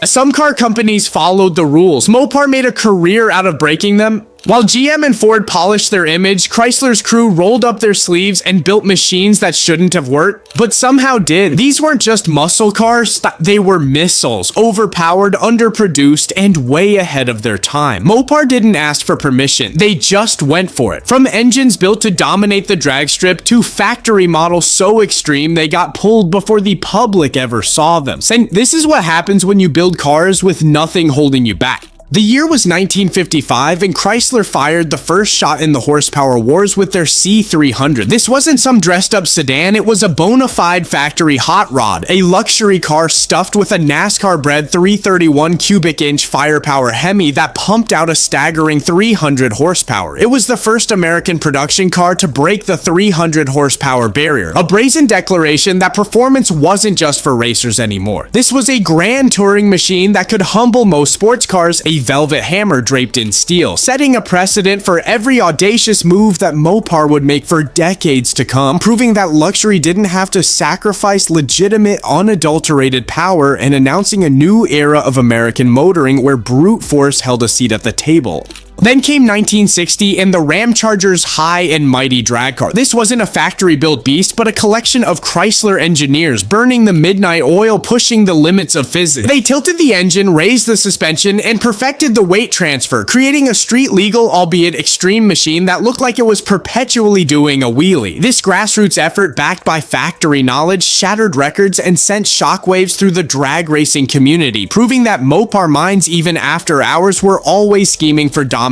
Some car companies followed the rules. Mopar made a career out of breaking them. While GM and Ford polished their image, Chrysler's crew rolled up their sleeves and built machines that shouldn't have worked, but somehow did. These weren't just muscle cars, they were missiles, overpowered, underproduced, and way ahead of their time. Mopar didn't ask for permission, they just went for it. From engines built to dominate the drag strip to factory models so extreme they got pulled before the public ever saw them. And this is what happens when you build cars with nothing holding you back. The year was 1955, and Chrysler fired the first shot in the horsepower wars with their C300. This wasn't some dressed-up sedan, it was a bona fide factory hot rod, a luxury car stuffed with a NASCAR-bred 331 cubic inch firepower Hemi that pumped out a staggering 300 horsepower. It was the first American production car to break the 300 horsepower barrier, a brazen declaration that performance wasn't just for racers anymore. This was a grand touring machine that could humble most sports cars, a velvet hammer draped in steel, setting a precedent for every audacious move that Mopar would make for decades to come, proving that luxury didn't have to sacrifice legitimate, unadulterated power, and announcing a new era of American motoring where brute force held a seat at the table. Then came 1960 and the Ramcharger's high and mighty drag car. This wasn't a factory-built beast, but a collection of Chrysler engineers burning the midnight oil, pushing the limits of physics. They tilted the engine, raised the suspension, and perfected the weight transfer, creating a street-legal, albeit extreme machine that looked like it was perpetually doing a wheelie. This grassroots effort, backed by factory knowledge, shattered records and sent shockwaves through the drag racing community, proving that Mopar minds, even after hours, were always scheming for domination,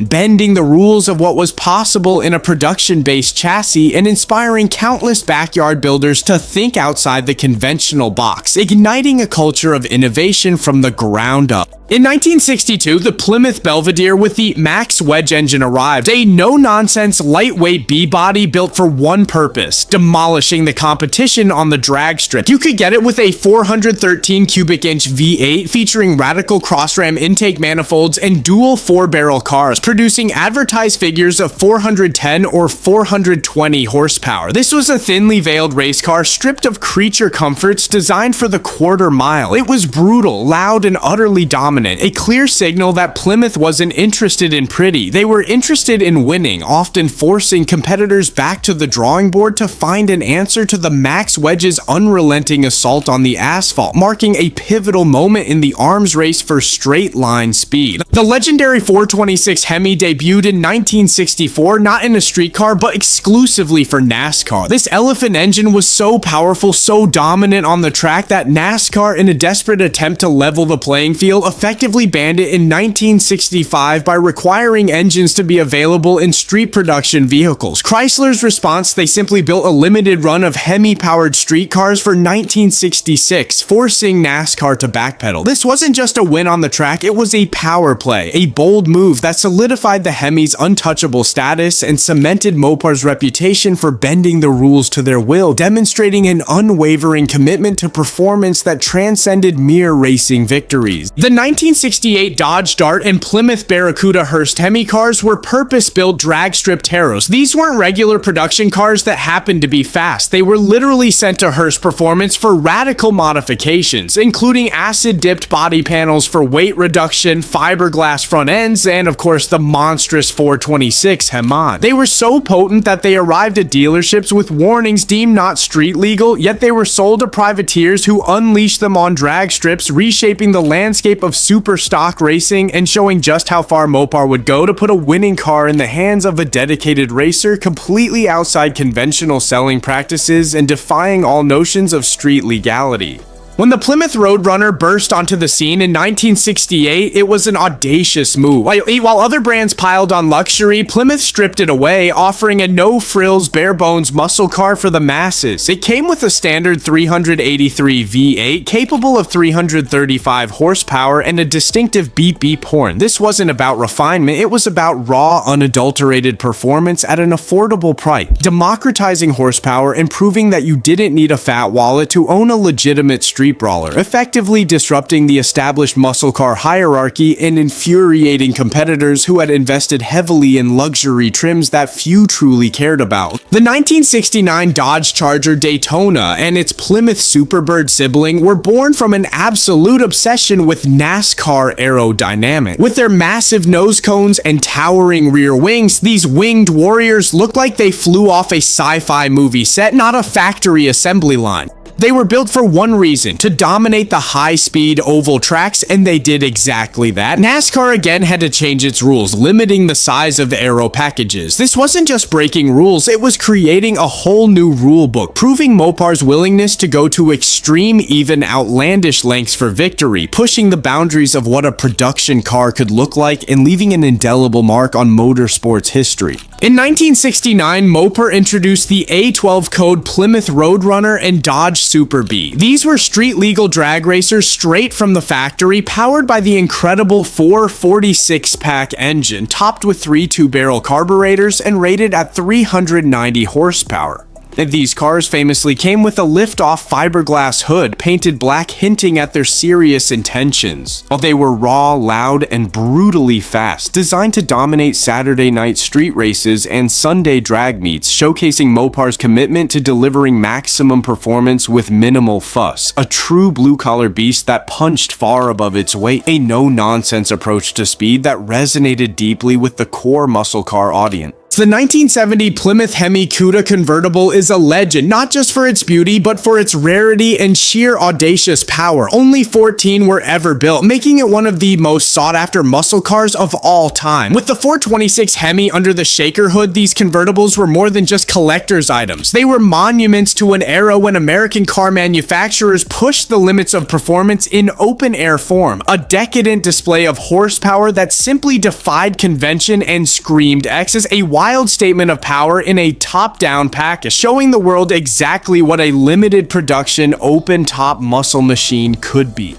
bending the rules of what was possible in a production-based chassis and inspiring countless backyard builders to think outside the conventional box, igniting a culture of innovation from the ground up. In 1962, the Plymouth Belvedere with the Max Wedge engine arrived, a no-nonsense, lightweight B-body built for one purpose, demolishing the competition on the drag strip. You could get it with a 413 cubic inch V8 featuring radical cross-ram intake manifolds and dual 4-barrel cars, producing advertised figures of 410 or 420 horsepower. This was a thinly veiled race car stripped of creature comforts designed for the quarter mile. It was brutal, loud, and utterly dominant. A clear signal that Plymouth wasn't interested in pretty. They were interested in winning, often forcing competitors back to the drawing board to find an answer to the Max Wedge's unrelenting assault on the asphalt, marking a pivotal moment in the arms race for straight-line speed. The legendary 426 Hemi debuted in 1964, not in a street car, but exclusively for NASCAR. This elephant engine was so powerful, so dominant on the track that NASCAR, in a desperate attempt to level the playing field, effectively banned it in 1965 by requiring engines to be available in street production vehicles. Chrysler's response, they simply built a limited run of Hemi-powered street cars for 1966, forcing NASCAR to backpedal. This wasn't just a win on the track, it was a power play, a bold move that solidified the Hemi's untouchable status and cemented Mopar's reputation for bending the rules to their will, demonstrating an unwavering commitment to performance that transcended mere racing victories. The 1968 Dodge Dart and Plymouth Barracuda Hearst Hemi cars were purpose-built drag strip Taros. These weren't regular production cars that happened to be fast. They were literally sent to Hearst Performance for radical modifications, including acid-dipped body panels for weight reduction, fiberglass front ends, and of course the monstrous 426 Heman. They were so potent that they arrived at dealerships with warnings deemed not street legal, yet they were sold to privateers who unleashed them on drag strips, reshaping the landscape of super stock racing and showing just how far Mopar would go to put a winning car in the hands of a dedicated racer, completely outside conventional selling practices and defying all notions of street legality. When the Plymouth Roadrunner burst onto the scene in 1968, it was an audacious move. While other brands piled on luxury, Plymouth stripped it away, offering a no-frills, bare-bones muscle car for the masses. It came with a standard 383 V8, capable of 335 horsepower, and a distinctive beep-beep horn. This wasn't about refinement, it was about raw, unadulterated performance at an affordable price, democratizing horsepower and proving that you didn't need a fat wallet to own a legitimate street street brawler, effectively disrupting the established muscle car hierarchy and infuriating competitors who had invested heavily in luxury trims that few truly cared about. The 1969 Dodge Charger Daytona and its Plymouth Superbird sibling were born from an absolute obsession with NASCAR aerodynamics. With their massive nose cones and towering rear wings, these winged warriors looked like they flew off a sci-fi movie set, not a factory assembly line. They were built for one reason, to dominate the high-speed oval tracks, and they did exactly that. NASCAR again had to change its rules, limiting the size of the aero packages. This wasn't just breaking rules, it was creating a whole new rule book, proving Mopar's willingness to go to extreme, even outlandish lengths for victory, pushing the boundaries of what a production car could look like and leaving an indelible mark on motorsports history. In 1969, Mopar introduced the A12 code Plymouth Roadrunner and Dodge Super Bee. These were street-legal drag racers straight from the factory, powered by the incredible 446-pack engine, topped with 3 two-barrel carburetors and rated at 390 horsepower. These cars famously came with a lift-off fiberglass hood painted black, hinting at their serious intentions. While they were raw, loud, and brutally fast, designed to dominate Saturday night street races and Sunday drag meets, showcasing Mopar's commitment to delivering maximum performance with minimal fuss. A true blue-collar beast that punched far above its weight, a no-nonsense approach to speed that resonated deeply with the core muscle car audience. The 1970 Plymouth Hemi Cuda convertible is a legend, not just for its beauty, but for its rarity and sheer audacious power. Only 14 were ever built, making it one of the most sought-after muscle cars of all time. With the 426 Hemi under the shaker hood, these convertibles were more than just collector's items. They were monuments to an era when American car manufacturers pushed the limits of performance in open-air form, a decadent display of horsepower that simply defied convention and screamed X as a wild statement of power in a top-down package, showing the world exactly what a limited production open-top muscle machine could be.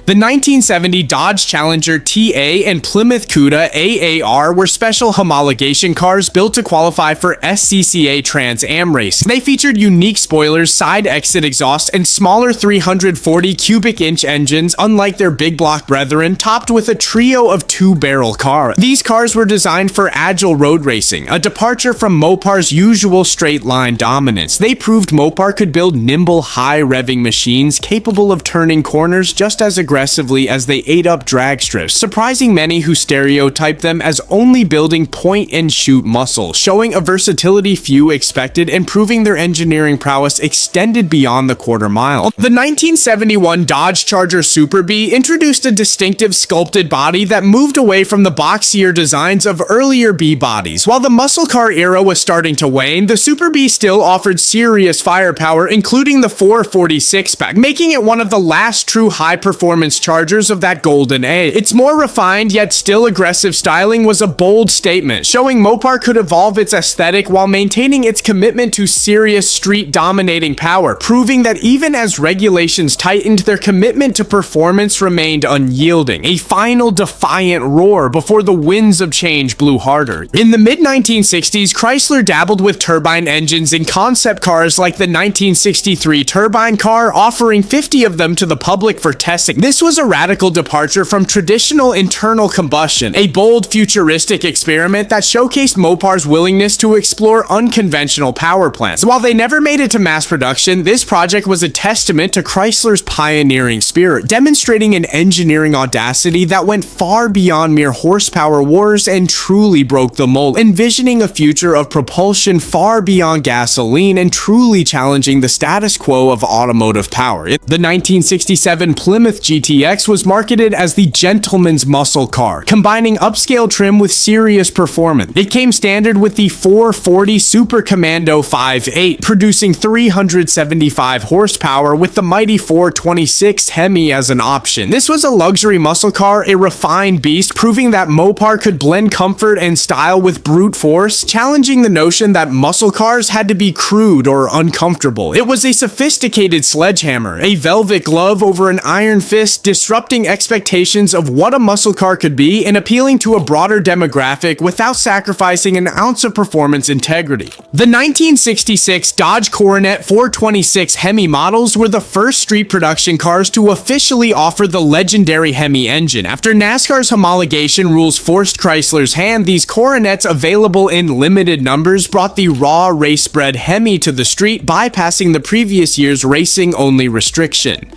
The 1970 Dodge Challenger TA and Plymouth Cuda AAR were special homologation cars built to qualify for SCCA Trans Am race. They featured unique spoilers, side exit exhaust, and smaller 340 cubic inch engines, unlike their big block brethren, topped with a trio of two-barrel cars. These cars were designed for agile road racing, a departure from Mopar's usual straight-line dominance. They proved Mopar could build nimble, high-revving machines capable of turning corners just as aggressively as they ate up drag strips, surprising many who stereotyped them as only building point-and-shoot muscle, showing a versatility few expected and proving their engineering prowess extended beyond the quarter mile. The 1971 Dodge Charger Super Bee introduced a distinctive sculpted body that moved away from the boxier designs of earlier Bee bodies. While the muscle car era was starting to wane, the Super Bee still offered serious firepower, including the 446-pack, making it one of the last true high-performance Chargers of that golden age. Its more refined yet still aggressive styling was a bold statement, showing Mopar could evolve its aesthetic while maintaining its commitment to serious street-dominating power, proving that even as regulations tightened, their commitment to performance remained unyielding, a final defiant roar before the winds of change blew harder. In the mid-1960s, Chrysler dabbled with turbine engines in concept cars like the 1963 turbine car, offering 50 of them to the public for testing. This was a radical departure from traditional internal combustion, a bold futuristic experiment that showcased Mopar's willingness to explore unconventional power plants. While they never made it to mass production, this project was a testament to Chrysler's pioneering spirit, demonstrating an engineering audacity that went far beyond mere horsepower wars and truly broke the mold, envisioning a future of propulsion far beyond gasoline and truly challenging the status quo of automotive power. The 1967 Plymouth GTX was marketed as the gentleman's muscle car, combining upscale trim with serious performance. It came standard with the 440 Super Commando 5.8, producing 375 horsepower with the mighty 426 Hemi as an option. This was a luxury muscle car, a refined beast, proving that Mopar could blend comfort and style with brute force, challenging the notion that muscle cars had to be crude or uncomfortable. It was a sophisticated sledgehammer, a velvet glove over an iron fist twist, disrupting expectations of what a muscle car could be and appealing to a broader demographic without sacrificing an ounce of performance integrity. The 1966 Dodge Coronet 426 Hemi models were the first street production cars to officially offer the legendary Hemi engine. After NASCAR's homologation rules forced Chrysler's hand, these Coronets, available in limited numbers, brought the raw race-bred Hemi to the street, bypassing the previous year's racing-only restriction.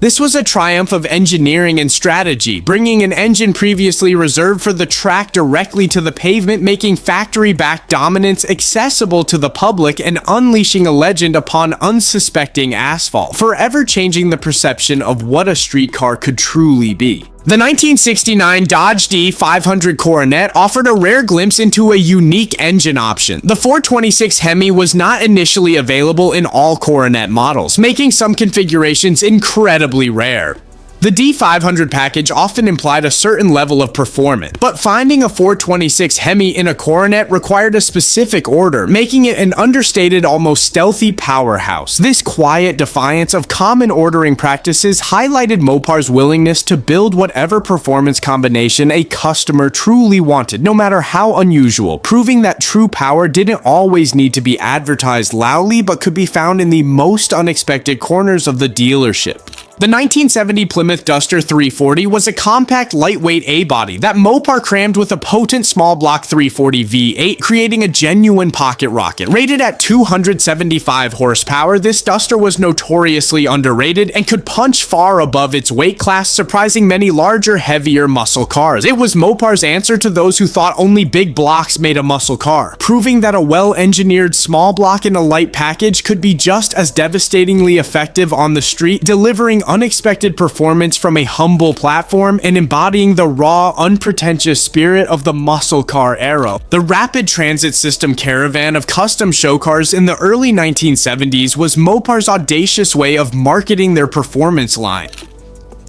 This was a triumph of engineering and strategy, bringing an engine previously reserved for the track directly to the pavement, making factory-backed dominance accessible to the public and unleashing a legend upon unsuspecting asphalt, forever changing the perception of what a street car could truly be. The 1969 Dodge D500 Coronet offered a rare glimpse into a unique engine option. The 426 Hemi was not initially available in all Coronet models, making some configurations incredibly rare. The D500 package often implied a certain level of performance, but finding a 426 Hemi in a Coronet required a specific order, making it an understated, almost stealthy powerhouse. This quiet defiance of common ordering practices highlighted Mopar's willingness to build whatever performance combination a customer truly wanted, no matter how unusual, proving that true power didn't always need to be advertised loudly, but could be found in the most unexpected corners of the dealership. The 1970 Plymouth Duster 340 was a compact, lightweight A-body that Mopar crammed with a potent small block 340 V8, creating a genuine pocket rocket. Rated at 275 horsepower, this Duster was notoriously underrated and could punch far above its weight class, surprising many larger, heavier muscle cars. It was Mopar's answer to those who thought only big blocks made a muscle car, proving that a well-engineered small block in a light package could be just as devastatingly effective on the street, delivering unexpected performance from a humble platform and embodying the raw, unpretentious spirit of the muscle car era. The rapid transit system caravan of custom show cars in the early 1970s was Mopar's audacious way of marketing their performance line.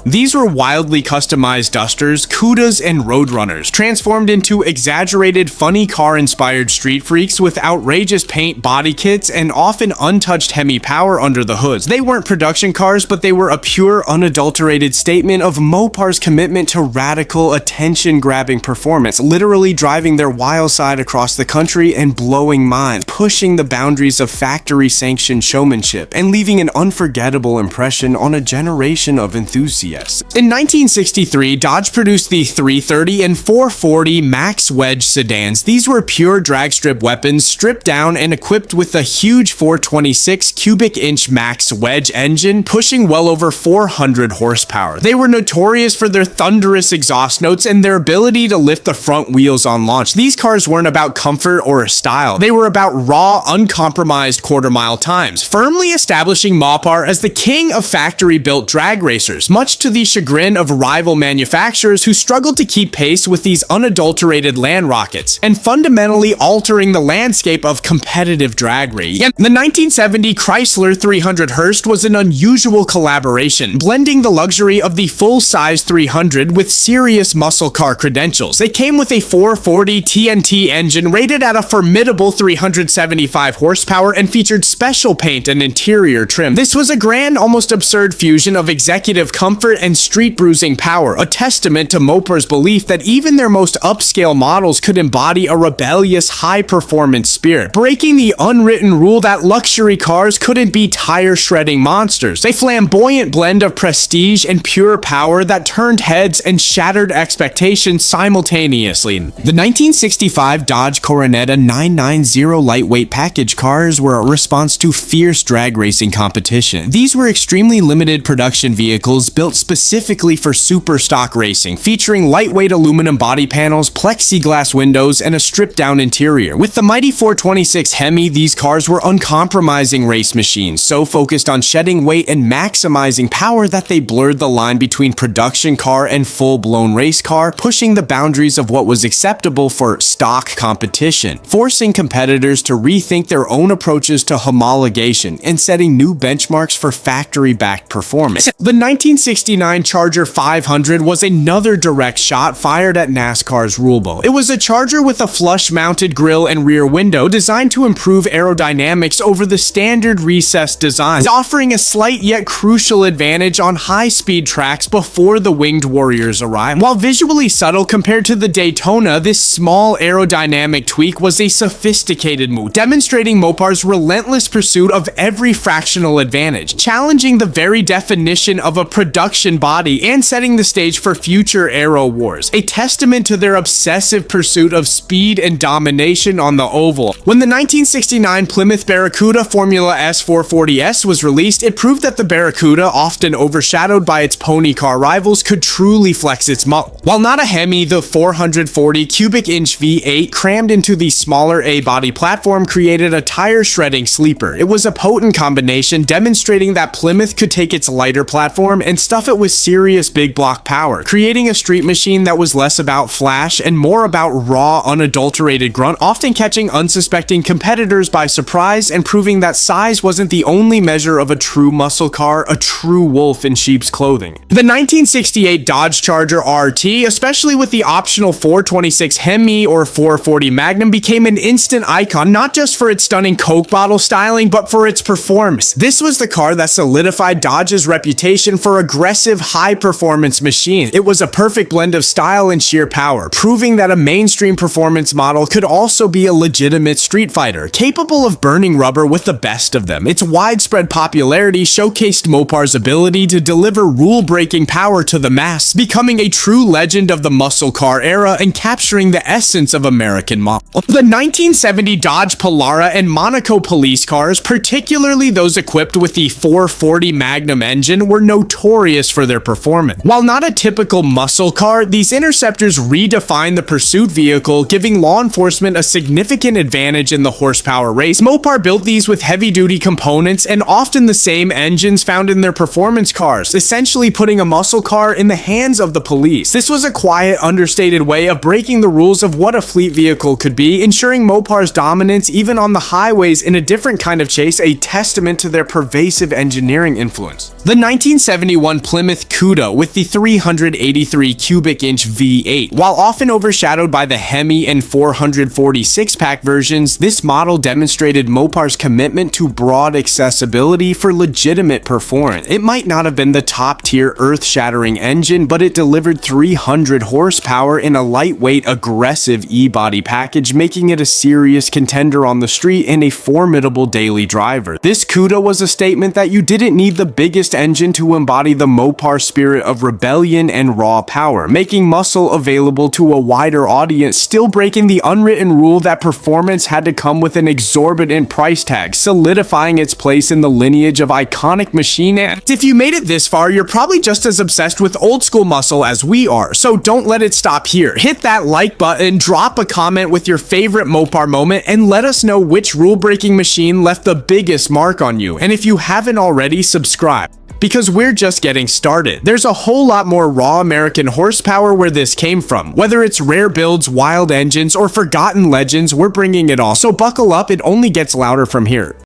These were wildly customized Dusters, Cudas, and Roadrunners, transformed into exaggerated, funny car-inspired street freaks with outrageous paint, body kits, and often untouched Hemi power under the hoods. They weren't production cars, but they were a pure, unadulterated statement of Mopar's commitment to radical, attention-grabbing performance, literally driving their wild side across the country and blowing minds, pushing the boundaries of factory-sanctioned showmanship, and leaving an unforgettable impression on a generation of enthusiasts. In 1963, Dodge produced the 330 and 440 Max Wedge sedans. These were pure dragstrip weapons, stripped down and equipped with a huge 426 cubic inch Max Wedge engine, pushing well over 400 horsepower. They were notorious for their thunderous exhaust notes and their ability to lift the front wheels on launch. These cars weren't about comfort or style. They were about raw, uncompromised quarter-mile times, firmly establishing Mopar as the king of factory-built drag racers, much to the chagrin of rival manufacturers who struggled to keep pace with these unadulterated land rockets, and fundamentally altering the landscape of competitive drag racing. The 1970 Chrysler 300 Hearst was an unusual collaboration, blending the luxury of the full-size 300 with serious muscle car credentials. It came with a 440 TNT engine rated at a formidable 375 horsepower and featured special paint and interior trim. This was a grand, almost absurd fusion of executive comfort and street-bruising power, a testament to Mopar's belief that even their most upscale models could embody a rebellious, high-performance spirit, breaking the unwritten rule that luxury cars couldn't be tire-shredding monsters. A flamboyant blend of prestige and pure power that turned heads and shattered expectations simultaneously. The 1965 Dodge Coronetta 990 lightweight package cars were a response to fierce drag racing competition. These were extremely limited production vehicles built specifically for super stock racing, featuring lightweight aluminum body panels, plexiglass windows, and a stripped-down interior. With the mighty 426 Hemi, these cars were uncompromising race machines, so focused on shedding weight and maximizing power that they blurred the line between production car and full-blown race car, pushing the boundaries of what was acceptable for stock competition, forcing competitors to rethink their own approaches to homologation and setting new benchmarks for factory-backed performance. The 1960 1969 Charger 500 was another direct shot fired at NASCAR's rulebook. It was a Charger with a flush-mounted grille and rear window designed to improve aerodynamics over the standard recessed design, offering a slight yet crucial advantage on high-speed tracks before the winged warriors arrived. While visually subtle compared to the Daytona, this small aerodynamic tweak was a sophisticated move, demonstrating Mopar's relentless pursuit of every fractional advantage, challenging the very definition of a production body and setting the stage for future aero wars, a testament to their obsessive pursuit of speed and domination on the oval. When the 1969 Plymouth Barracuda Formula S 440S was released, it proved that the Barracuda, often overshadowed by its pony car rivals, could truly flex its muscle. While not a Hemi, the 440 cubic inch V8 crammed into the smaller A-body platform created a tire shredding sleeper. It was a potent combination, demonstrating that Plymouth could take its lighter platform and stuff it with serious big block power, creating a street machine that was less about flash and more about raw, unadulterated grunt, often catching unsuspecting competitors by surprise and proving that size wasn't the only measure of a true muscle car, a true wolf in sheep's clothing. The 1968 Dodge Charger RT, especially with the optional 426 Hemi or 440 Magnum, became an instant icon, not just for its stunning Coke bottle styling, but for its performance. This was the car that solidified Dodge's reputation for aggressive, high-performance machines. It was a perfect blend of style and sheer power, proving that a mainstream performance model could also be a legitimate street fighter, capable of burning rubber with the best of them. Its widespread popularity showcased Mopar's ability to deliver rule-breaking power to the mass, becoming a true legend of the muscle car era and capturing the essence of American muscle. The 1970 Dodge Polara and Monaco police cars, particularly those equipped with the 440 Magnum engine, were notorious for their performance. While not a typical muscle car, these interceptors redefined the pursuit vehicle, giving law enforcement a significant advantage in the horsepower race. Mopar built these with heavy-duty components and often the same engines found in their performance cars, essentially putting a muscle car in the hands of the police. This was a quiet, understated way of breaking the rules of what a fleet vehicle could be, ensuring Mopar's dominance even on the highways in a different kind of chase, a testament to their pervasive engineering influence. The 1971 Plymouth Cuda with the 383 cubic inch V8. While often overshadowed by the Hemi and 440 six-pack versions, this model demonstrated Mopar's commitment to broad accessibility for legitimate performance. It might not have been the top-tier earth-shattering engine, but it delivered 300 horsepower in a lightweight, aggressive E-body package, making it a serious contender on the street and a formidable daily driver. This Cuda was a statement that you didn't need the biggest engine to embody the Mopar spirit of rebellion and raw power, making muscle available to a wider audience, still breaking the unwritten rule that performance had to come with an exorbitant price tag, solidifying its place in the lineage of iconic machine. And if you made it this far, you're probably just as obsessed with old school muscle as we are, so don't let it stop here. Hit that like button, drop a comment with your favorite Mopar moment, and let us know which rule-breaking machine left the biggest mark on you. And if you haven't already, subscribe, because we're just getting started. There's a whole lot more raw American horsepower where this came from. Whether it's rare builds, wild engines, or forgotten legends, we're bringing it all. So buckle up, it only gets louder from here.